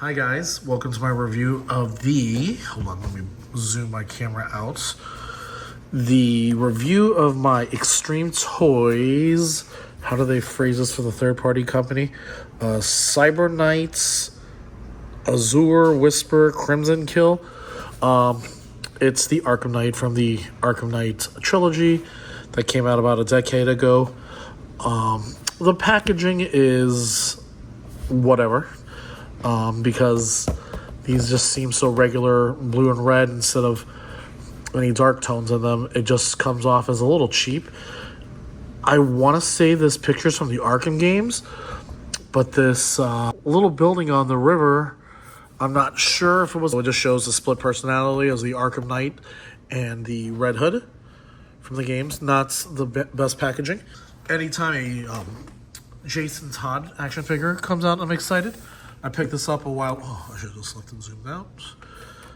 Hi guys, welcome to my review of the, hold on, let me zoom my camera out. The review of my Extreme Toys, how do they phrase this for the third party company? Cyber Knights, Azure, Whisper, Crimson Kill. It's the Arkham Knight from the Arkham Knight trilogy that came out about a decade ago. The packaging is whatever. Because these just seem so regular blue and red instead of any dark tones in them. It just comes off as a little cheap. I want to say this picture's from the Arkham games, but this little building on the river, I'm not sure if it was. It just shows the split personality as the Arkham Knight and the Red Hood from the games. Not the best packaging. Anytime a Jason Todd action figure comes out, I'm excited. I picked this up a while. Oh, I should have just left it zoomed out.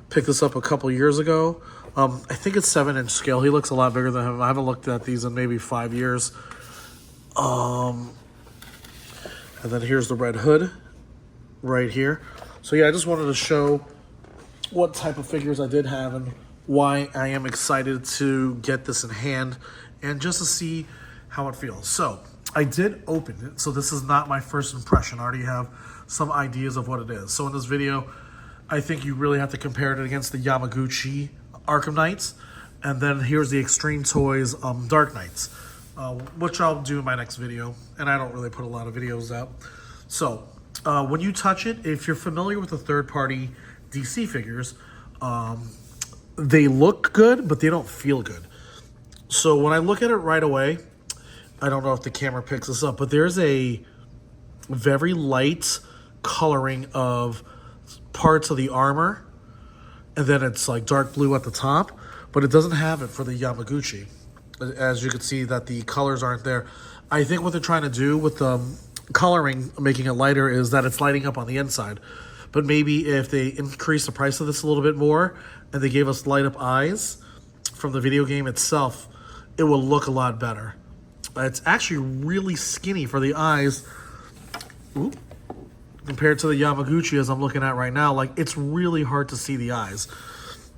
Picked this up a couple years ago. I think it's 7-inch scale. He looks a lot bigger than him. I haven't looked at these in maybe 5 years. And then here's the Red Hood right here. So yeah, I just wanted to show what type of figures I did have and why I am excited to get this in hand and just to see how it feels. So I did open it, so this is not my first impression. I already have some ideas of what it is. So in this video, I think you really have to compare it against the Yamaguchi Arkham Knights, and then here's the Extreme Toys Dark Knights, which I'll do in my next video, and I don't really put a lot of videos out. So when you touch it, if you're familiar with the third-party DC figures, they look good, but they don't feel good. So when I look at it right away, I don't know if the camera picks this up, but there's a very light coloring of parts of the armor, and then it's like dark blue at the top, but it doesn't have it for the Yamaguchi. As you can see that the colors aren't there. I think what they're trying to do with the coloring, making it lighter, is that it's lighting up on the inside. But maybe if they increase the price of this a little bit more and they gave us light up eyes from the video game itself, it will look a lot better. It's actually really skinny for the eyes. Ooh. Compared to the Yamaguchi as I'm looking at right now, like it's really hard to see the eyes.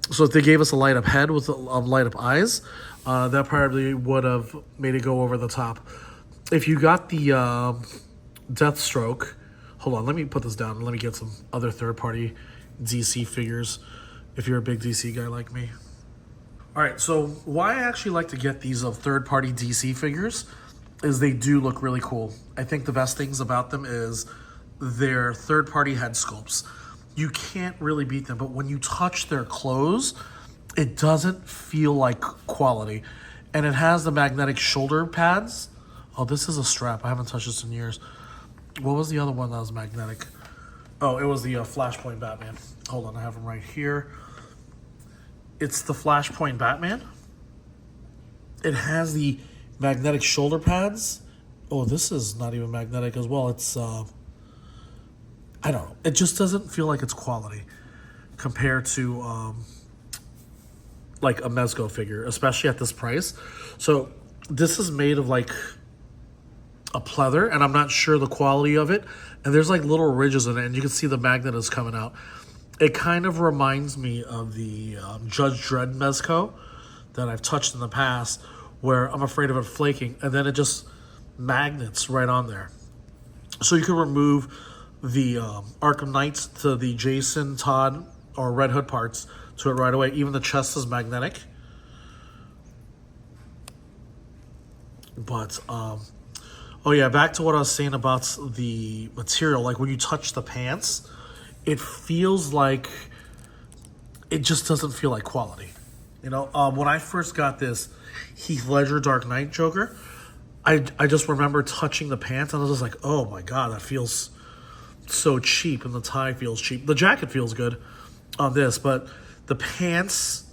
So if they gave us a light up head with light up eyes, that probably would have made it go over the top. If you got the Deathstroke, hold on, let me put this down and let me get some other third-party DC figures if you're a big DC guy like me. All right, so why I actually like to get these third-party DC figures is they do look really cool. I think the best things about them is their third-party head sculpts. You can't really beat them, but when you touch their clothes, it doesn't feel like quality. And it has the magnetic shoulder pads. Oh, this is a strap. I haven't touched this in years. What was the other one that was magnetic? Oh, it was the Flashpoint Batman. Hold on, I have him right here. It's the Flashpoint Batman. It has the magnetic shoulder pads. Oh, this is not even magnetic as well. It's I don't know. It just doesn't feel like it's quality compared to like a Mezco figure, especially at this price. So this is made of like a pleather, and I'm not sure the quality of it. And there's like little ridges in it, and you can see the magnet is coming out. It kind of reminds me of the Judge Dredd Mezco that I've touched in the past, where I'm afraid of it flaking, and then it just magnets right on there. So you can remove the Arkham Knights to the Jason, Todd, or Red Hood parts to it right away. Even the chest is magnetic. But, oh yeah, back to what I was saying about the material. Like when you touch the pants, it feels like, it just doesn't feel like quality. You know, when I first got this Heath Ledger Dark Knight Joker, I just remember touching the pants and I was just like, oh my God, that feels so cheap, and the tie feels cheap. The jacket feels good on this, but the pants,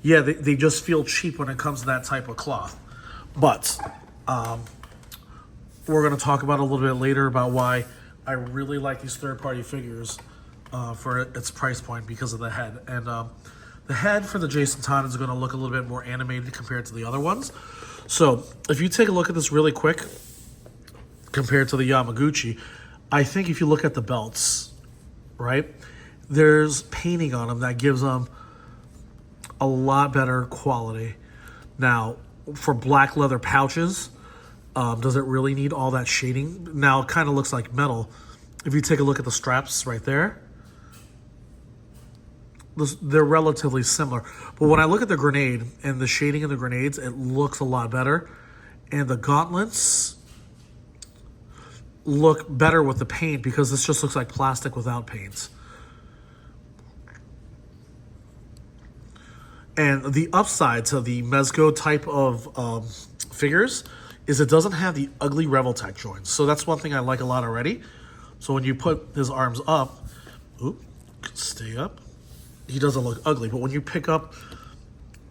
yeah, they just feel cheap when it comes to that type of cloth. But we're going to talk about a little bit later about why I really like these third-party figures for its price point because of the head. And the head for the Jason Todd is going to look a little bit more animated compared to the other ones. So if you take a look at this really quick, compared to the Yamaguchi. I think if you look at the belts, right, there's painting on them that gives them a lot better quality. Now, for black leather pouches, does it really need all that shading? Now, it kind of looks like metal. If you take a look at the straps right there, they're relatively similar. But when I look at the grenade and the shading of the grenades, it looks a lot better. And the gauntlets look better with the paint because this just looks like plastic without paint. And the upside to the Mezco type of figures is it doesn't have the ugly Revoltech joints. So that's one thing I like a lot already. So when you put his arms up, stay up, he doesn't look ugly. But when you pick up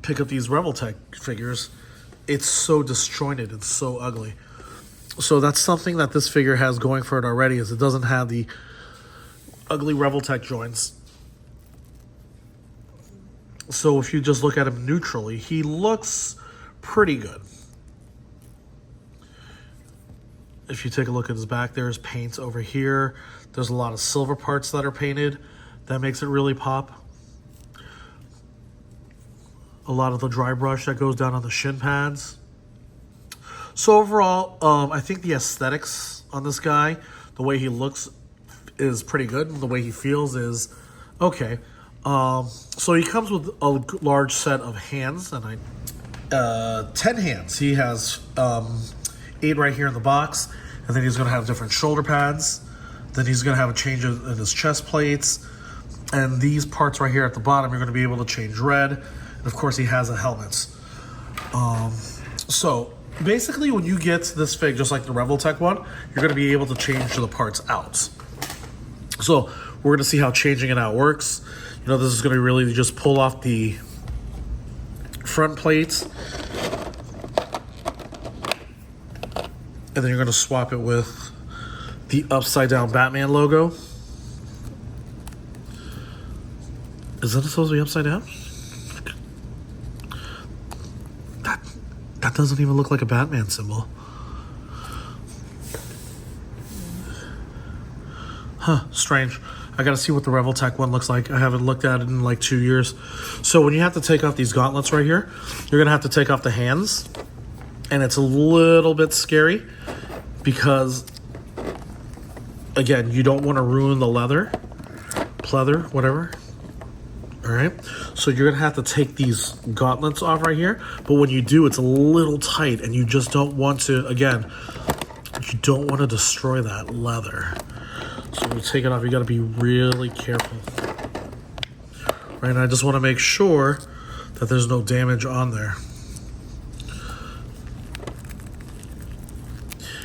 these Revoltech figures, it's so disjointed and so ugly. So that's something that this figure has going for it already, is it doesn't have the ugly Revoltech joints. So if you just look at him neutrally, he looks pretty good. If you take a look at his back, there's paint over here. There's a lot of silver parts that are painted. That makes it really pop. A lot of the dry brush that goes down on the shin pads. So overall, I think the aesthetics on this guy, the way he looks is pretty good. And the way he feels is okay. So he comes with a large set of hands, and 10 hands. He has 8 right here in the box, and then he's going to have different shoulder pads. Then he's going to have a change in his chest plates, and these parts right here at the bottom you're going to be able to change red. And of course, he has a helmet. So basically, when you get this fig, just like the Revoltech one, you're going to be able to change the parts out. So we're going to see how changing it out works. You know, this is going to really just pull off the front plates, and then you're going to swap it with the upside down Batman logo. Is that supposed to be upside down? That doesn't even look like a Batman symbol. Huh, strange. I gotta see what the Revoltech one looks like. I haven't looked at it in like 2 years. So when you have to take off these gauntlets right here, you're gonna have to take off the hands. And it's a little bit scary because, again, you don't want to ruin the leather, pleather, whatever. All right, so you're gonna have to take these gauntlets off right here. But when you do, it's a little tight, and you just don't want to, again, you don't want to destroy that leather. So when you take it off, you got to be really careful. Right, and I just want to make sure that there's no damage on there.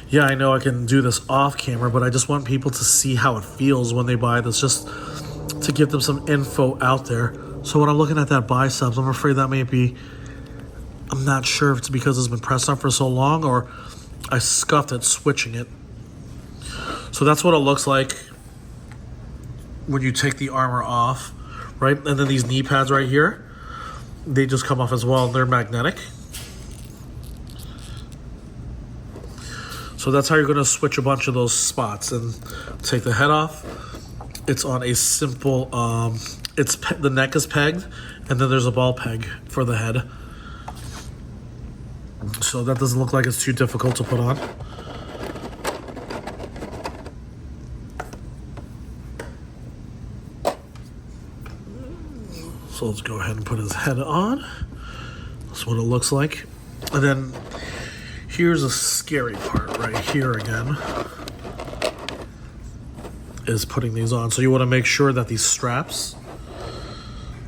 Yeah, I know I can do this off camera, but I just want people to see how it feels when they buy this, just to give them some info out there. So when I'm looking at that biceps, I'm afraid that may be, I'm not sure if it's because it's been pressed on for so long or I scuffed it switching it. So that's what it looks like when you take the armor off, right? And then these knee pads right here, they just come off as well. They're magnetic. So that's how you're going to switch a bunch of those spots and take the head off. It's on a simple, the neck is pegged, and then there's a ball peg for the head. So that doesn't look like it's too difficult to put on. So let's go ahead and put his head on. That's what it looks like. And then here's a scary part right here again, is putting these on. So you want to make sure that these straps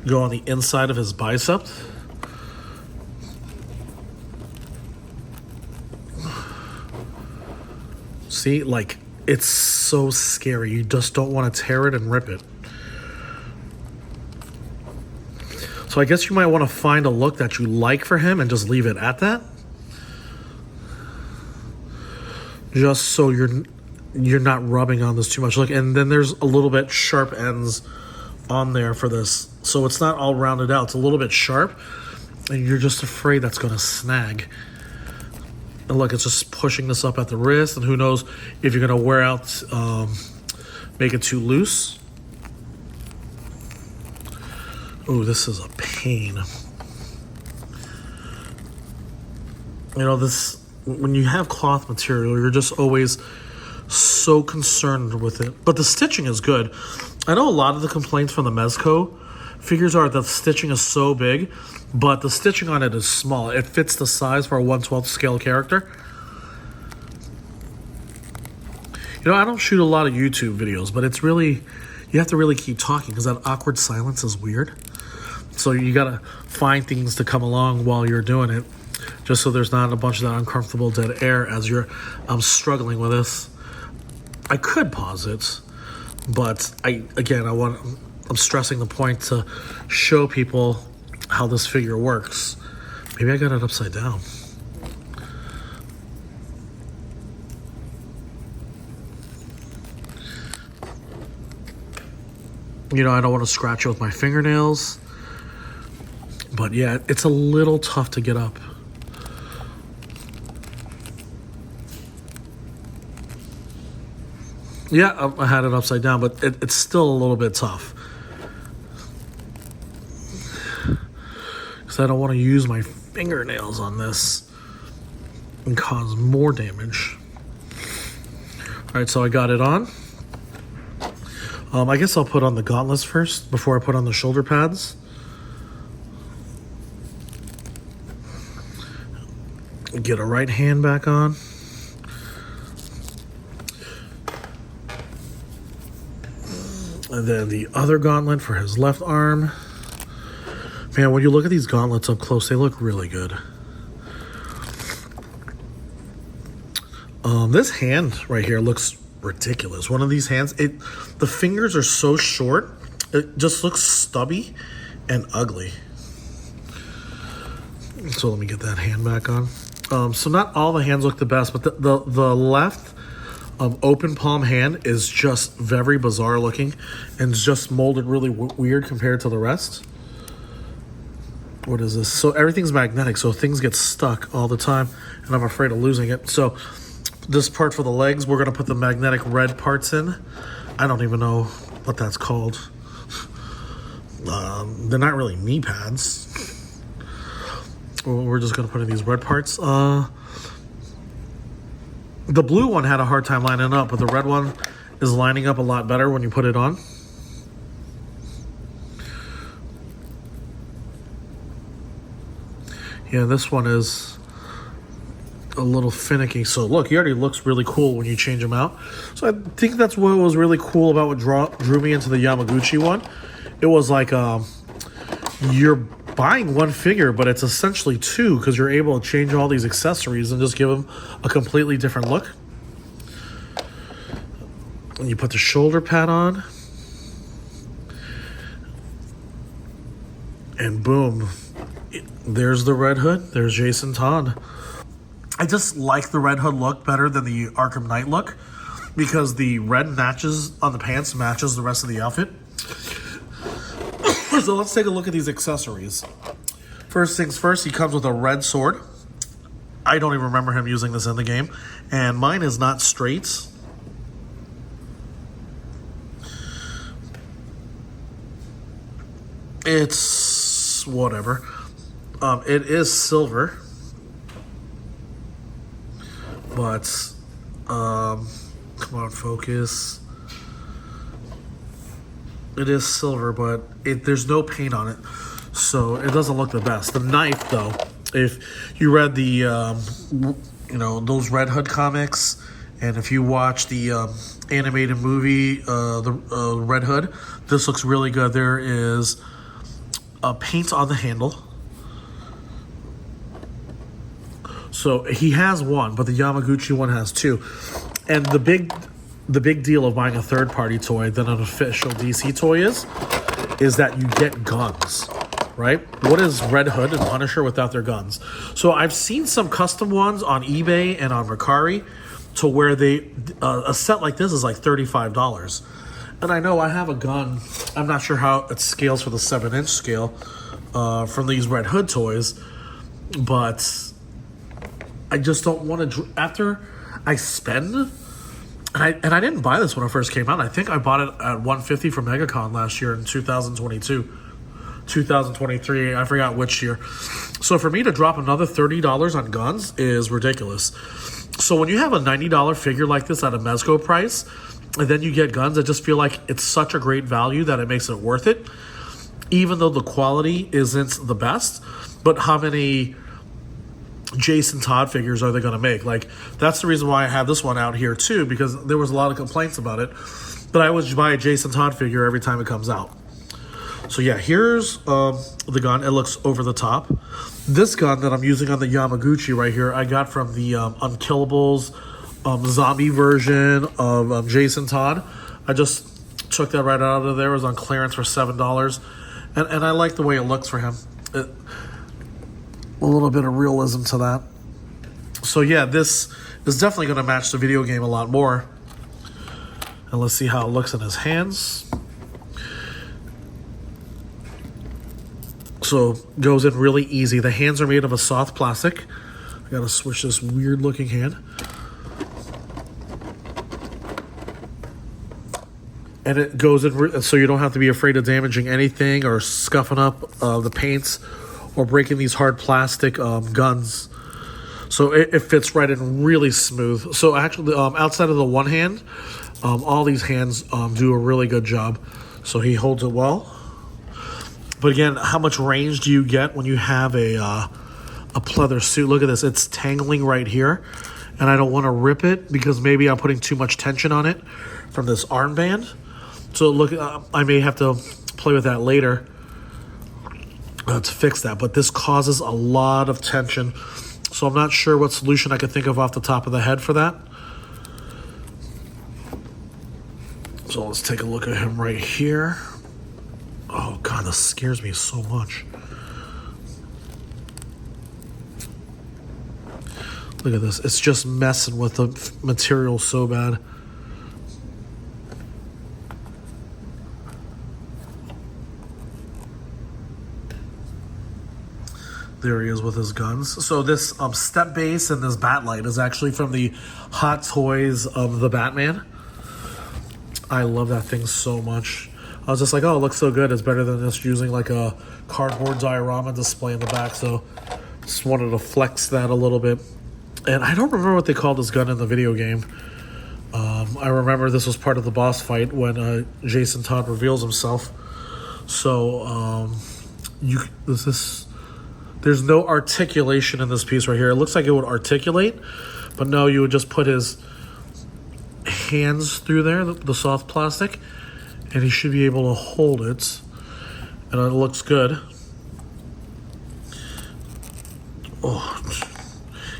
go on the inside of his bicep. See, like, it's so scary. You just don't want to tear it and rip it. So I guess you might want to find a look that you like for him and just leave it at that. Just so you're not rubbing on this too much. Look, and then there's a little bit sharp ends on there for this. So it's not all rounded out. It's a little bit sharp, and you're just afraid that's going to snag. And look, it's just pushing this up at the wrist, and who knows if you're going to wear out, make it too loose. Ooh, this is a pain. You know, this, when you have cloth material, you're just always so concerned with it. But the stitching is good. I know a lot of the complaints from the Mezco figures are that the stitching is so big, but the stitching on it is small. It fits the size for a 1/12 scale character. You know, I don't shoot a lot of YouTube videos, but it's really, you have to really keep talking because that awkward silence is weird. So you gotta find things to come along while you're doing it, just so there's not a bunch of that uncomfortable dead air as I'm struggling with this. I could pause it, but I'm stressing the point to show people how this figure works. Maybe I got it upside down. You know, I don't want to scratch it with my fingernails. But yeah, it's a little tough to get up. Yeah, I had it upside down, but it's still a little bit tough. Because I don't want to use my fingernails on this and cause more damage. All right, so I got it on. I guess I'll put on the gauntlets first before I put on the shoulder pads. Get a right hand back on. And then the other gauntlet for his left arm. Man, when you look at these gauntlets up close, they look really good. This hand right here looks ridiculous. One of these hands, the fingers are so short, it just looks stubby and ugly. So let me get that hand back on. So not all the hands look the best, but the left open palm hand is just very bizarre looking and it's just molded really weird compared to the rest. What is this? So everything's magnetic, so things get stuck all the time, and I'm afraid of losing it. So this part for the legs, we're going to put the magnetic red parts in. I don't even know what that's called. They're not really knee pads. We're just going to put in these red parts. The blue one had a hard time lining up, but the red one is lining up a lot better when you put it on. Yeah, this one is a little finicky. So look, he already looks really cool when you change him out. So I think that's what was really cool about what drew me into the Yamaguchi one. It was like you're buying one figure, but it's essentially two because you're able to change all these accessories and just give them a completely different look. And you put the shoulder pad on. And boom. There's the Red Hood. There's Jason Todd. I just like the Red Hood look better than the Arkham Knight look because the red matches on the pants matches the rest of the outfit. So let's take a look at these accessories. First things first, he comes with a red sword. I don't even remember him using this in the game. And mine is not straight. It's whatever. It is silver, but come on, focus. It is silver, but there's no paint on it, so it doesn't look the best. The knife, though, if you read the those Red Hood comics, and if you watch the animated movie, the Red Hood, this looks really good. There is a paint on the handle. So he has one, but the Yamaguchi one has two. And the big deal of buying a third-party toy than an official DC toy is that you get guns, right? What is Red Hood and Punisher without their guns? So I've seen some custom ones on eBay and on Mercari to where a set like this is like $35. And I know I have a gun. I'm not sure how it scales for the 7-inch scale from these Red Hood toys, but I just don't want to, after I spend, and I didn't buy this when it first came out. I think I bought it at $150 from MegaCon last year in 2022, 2023, I forgot which year. So for me to drop another $30 on guns is ridiculous. So when you have a $90 figure like this at a Mezco price, and then you get guns, I just feel like it's such a great value that it makes it worth it, even though the quality isn't the best. But how many Jason Todd figures are they going to make? Like, that's the reason why I have this one out here too, because there was a lot of complaints about it. But I always buy a Jason Todd figure every time it comes out. So yeah, here's the gun. It looks over the top. This gun that I'm using on the Yamaguchi right here, I got from the Unkillables zombie version of Jason Todd. I just took that right out of there. It was on clearance for $7. And I like the way it looks for him. A little bit of realism to that. So yeah, this is definitely going to match the video game a lot more. And let's see how it looks in his hands. So goes in really easy. The hands are made of a soft plastic. I gotta switch this weird looking hand. And it goes in so you don't have to be afraid of damaging anything or scuffing up the paints or breaking these hard plastic guns. So it fits right in really smooth. So actually, outside of the one hand, all these hands do a really good job. So he holds it well. But again, how much range do you get when you have a pleather suit? Look at this. It's tangling right here. And I don't want to rip it because maybe I'm putting too much tension on it from this armband. So look, I may have to play with that later to fix that. But this causes a lot of tension. So I'm not sure what solution I could think of off the top of the head for that. So let's take a look at him right here. Oh God, this scares me so much. Look at this. It's just messing with the material so bad. There he is with his guns. So this step base and this bat light is actually from the Hot Toys of the Batman. I love that thing so much. I was just like, oh, it looks so good. It's better than just using like a cardboard diorama display in the back. So just wanted to flex that a little bit. And I don't remember what they called this gun in the video game. I remember this was part of the boss fight when Jason Todd reveals himself. So there's no articulation in this piece right here. It looks like it would articulate, but no, you would just put his hands through there, the soft plastic, and he should be able to hold it, and it looks good. Oh,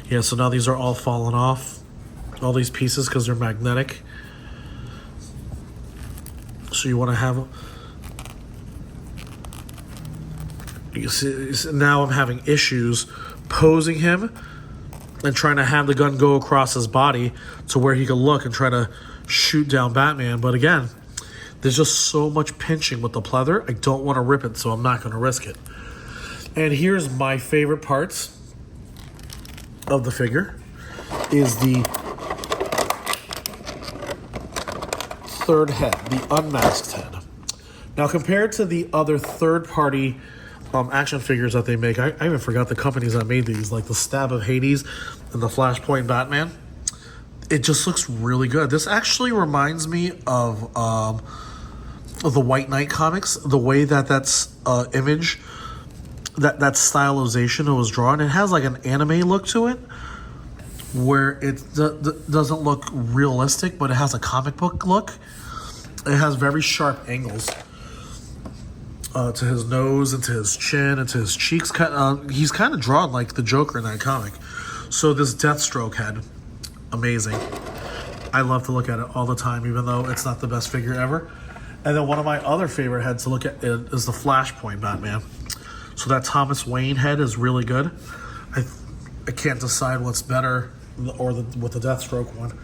yeah, so now these are all falling off, all these pieces, because they're magnetic. So you want to have, you see, now I'm having issues posing him and trying to have the gun go across his body to where he can look and try to shoot down Batman. But again, there's just so much pinching with the pleather. I don't want to rip it, so I'm not going to risk it. And here's my favorite parts of the figure is the third head, the unmasked head. Now, compared to the other third-party action figures that they make, I even forgot the companies that made these, like the Stab of Hades and the Flashpoint Batman. It just looks really good. This actually reminds me of the White Knight comics, the way that's image, that stylization was drawn. It has like an anime look to it, where it doesn't look realistic, but it has a comic book look. It has very sharp angles to his nose and to his chin and to his cheeks. He's kind of drawn like the Joker in that comic. So this Deathstroke head, amazing. I love to look at it all the time, even though it's not the best figure ever. And then one of my other favorite heads to look at is the Flashpoint Batman. So that Thomas Wayne head is really good. I can't decide what's better, or with the Deathstroke one.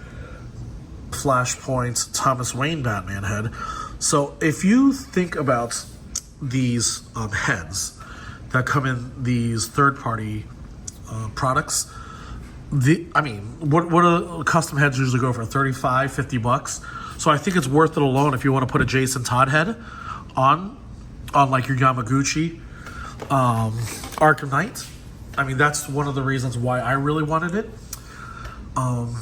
Flashpoint Thomas Wayne Batman head. So if you think about these heads that come in these third-party products, I mean, what do custom heads usually go for? 35, 50 bucks. So I think it's worth it alone if you want to put a Jason Todd head on like your Yamaguchi Arkham Knight. I mean, that's one of the reasons why I really wanted it. And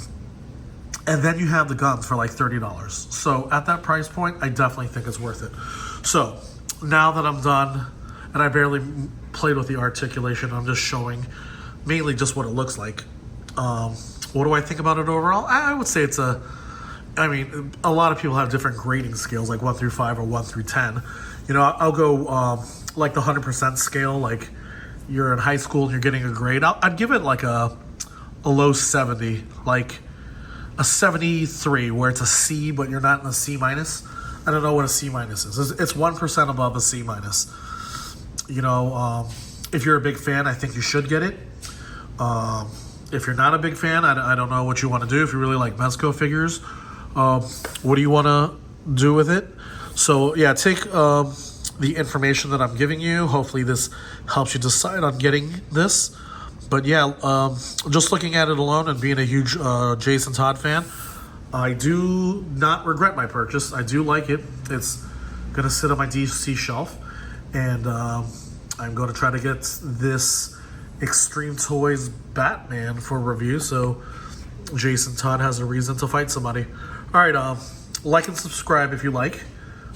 then you have the guns for like $30. So at that price point, I definitely think it's worth it. So now that I'm done, and I barely played with the articulation, I'm just showing mainly just what it looks like. What do I think about it overall? I would say it's I mean, a lot of people have different grading scales, like 1 through 5 or 1 through 10. You know, I'll go like the 100% scale, like you're in high school and you're getting a grade. I'd give it like a low 70, like a 73, where it's a C, but you're not in a C minus. I don't know what a C minus is. It's 1% above a C minus. You know, if you're a big fan, I think you should get it. If you're not a big fan, I don't know what you want to do. If you really like Mezco figures, what do you want to do with it? So yeah, take the information that I'm giving you. Hopefully this helps you decide on getting this. But yeah, just looking at it alone and being a huge Jason Todd fan, I do not regret my purchase. I do like it. It's going to sit on my DC shelf. And I'm going to try to get this Extreme Toys Batman for review, so Jason Todd has a reason to fight somebody. All right, like and subscribe if you like.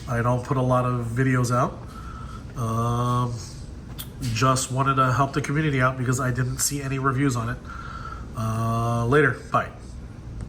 I don't put a lot of videos out. Just wanted to help the community out because I didn't see any reviews on it. Later. Bye.